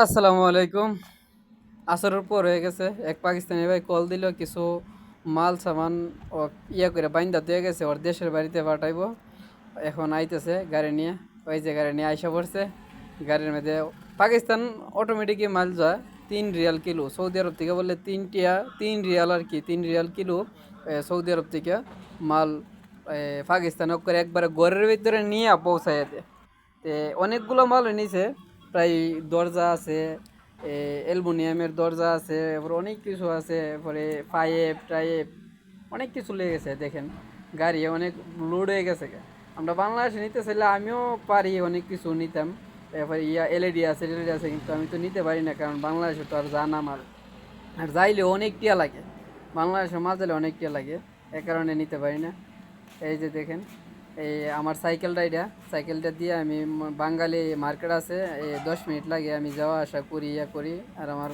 আসসালামু আলাইকুম। আসরের পর হয়ে গেছে। এক পাকিস্তানি ভাই কল দিল কিছু মাল সামান ও করে বাইন্দা দিয়ে গেছে ওর দেশের বাড়িতে পাঠাইবো। এখন আইতেছে গাড়ি নিয়ে। ওই যে গাড়ি নিয়ে আইসা পড়ছে। গাড়ির মধ্যে পাকিস্তান অটোমেটিকই মাল যায় 3 রিয়াল কিলো। সৌদি আরব থেকে বললে 3 রিয়াল আর কি 3 রিয়াল কিলো। সৌদি আরব থেকে মাল পাকিস্তান করে একবারে ঘরের ভিতরে নিয়ে পৌঁছায় দেয়। তে অনেকগুলো মাল নিছে। প্রায় দরজা আছে, অ্যালুমিনিয়ামের দরজা আছে, এরপর অনেক কিছু আছে, এরপরে পাইপ টাইপ অনেক কিছু লেগে গেছে। দেখেন গাড়ি অনেক লোড হয়ে গেছে। আমরা বাংলাদেশে নিতে চাইলে আমিও পারি অনেক কিছু নিতাম। এরপরে এলইডি আছে, কিন্তু আমি তো নিতে পারি না, কারণ বাংলাদেশে তো আর জানা মাল আর যাইলে অনেক টিয়া লাগে। বাংলাদেশের মাল যাইলে অনেক টিয়া লাগে, এ কারণে নিতে পারি না। এই যে দেখেন, এই আমার সাইকেলটা দিয়ে আমি বাঙালি মার্কেট আছে, 10 মিনিট লাগে, আমি যাওয়া আসা করি করি। আর আমার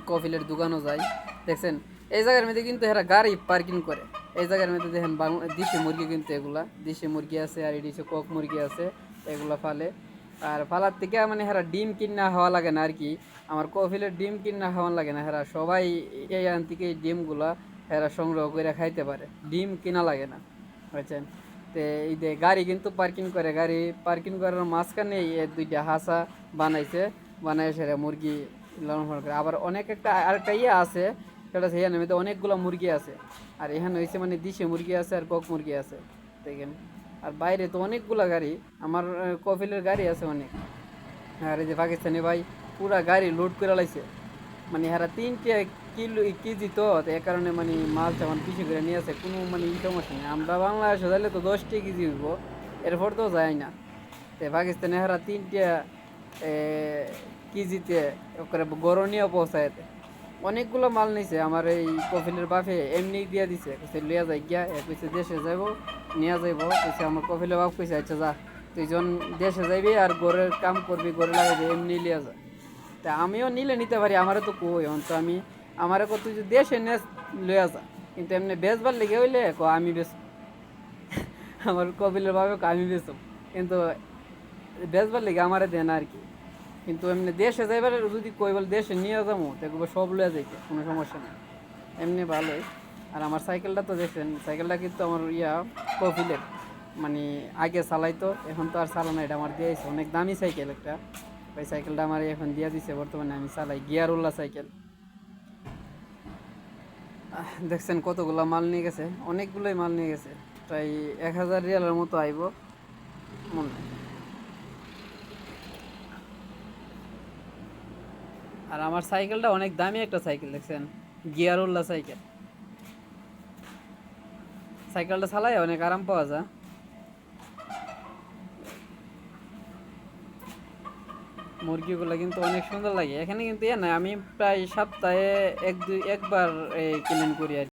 কফিলের দোকানও যাই। দেখছেন এই জায়গার মধ্যে কিন্তু এরা গাড়ি পার্কিং করে। এই জায়গার মধ্যে দেখেন দেশি মুরগি, কিন্তু এগুলা দেশি মুরগি আছে, আর এদিকে কক মুরগি আছে, এগুলা ফালে। আর ফালার থেকে মানে হেরা ডিম কিনা হওয়া লাগে না আর কি। আমার কফিলের ডিম কিনা খাওয়ান লাগে না, হেরা সবাই এই আন থেকে এই ডিমগুলা হেরা সংগ্রহ করে খাইতে পারে, ডিম কিনা লাগে না, বুঝছেন। তো এই যে গাড়ি কিন্তু পার্কিং করে, গাড়ি পার্কিং করার মাঝখানে এই দুইটা হাসা বানাইছে, বানায় সেরা মুরগি লালন পালন করে। আবার অনেক একটা আরেকটা ইয়ে আছে, সেটা হচ্ছে এখানে মধ্যে অনেকগুলো মুরগি আছে। আর এখানে হয়েছে মানে দেশি মুরগি আছে আর কক মুরগি আছে, দেখেন। আর বাইরে তো অনেকগুলা গাড়ি, আমার কফিলের গাড়ি আছে অনেক। আর এই যে পাকিস্তানি ভাই পুরা গাড়ি লোড করে লাইছে। মানে হারা 3 কেজি তো এ কারণে মানে মাল যেমন বেশি করে নিয়ে আসে, কোনো মানে সমস্যা নেই। আমরা বাংলাদেশে যাইলে তো 10 কেজি হইব, এরপর তো যায় না। তো পাকিস্তানে হারা 3 কেজিতে করে গরু নিয়ে পৌঁছায়। অনেকগুলো মাল নিছে আমার এই কফিলের বাপে, এমনি দিয়া দিছে, কইছে লিয়া যাই গিয়া, কইছে দেশে যাইব নিয়ে যাইব। কইছে আমার কফিলের বাপ কইছে আচ্ছা যা, তুই যখন দেশে যাইবি আর গড়ের কাম করবি, গড়ে লাগাইবি, এমনি লিয়া যা। তা আমিও নিলে নিতে পারি, আমারও তো কই এখন তো আমি, আমারে কত তুই যদি দেশে নেস লইয়া যা, কিন্তু এমনি বেচবার লেগে হইলে আমি বেচ। আমার কপিলের ভাবে আমি বেচব, কিন্তু বেচবার লেগে আমারে দেন আর কি। কিন্তু এমনি দেশে যাইবার যদি কই বলে দেশে নিয়ে যাবো, দেখবো সব লইয়া যাইতে কোনো সমস্যা নেই, এমনি ভালোই। আর আমার সাইকেলটা তো দেখছেন, সাইকেলটা কিন্তু আমার কপিলের, মানে আগে চালাইতো, এখন তো আর চালানো, এটা আমার দিয়েছে, অনেক দামি সাইকেল একটা। ওই সাইকেলটা আমার এখন দিয়ে দিছে, বর্তমানে আমি চালাই গিয়ারওয়ালা সাইকেল। দেখছেন কতগুলা মাল নিয়ে গেছে, অনেকগুলোই মাল নিয়ে গেছে, প্রায় 1000 রিয়ালের মতো আইব মনে হয়। আর আমার সাইকেলটা অনেক দামি একটা সাইকেল, দেখছেন গিয়ারওয়ালা সাইকেল। সাইকেলটা চালাই অনেক আরাম পাওয়া যায়। মুরগিগুলো কিন্তু অনেক সুন্দর লাগে এখানে, কিন্তু ইয়ে নয়, আমি প্রায় সপ্তাহে একবার ক্লিন করি আর কি।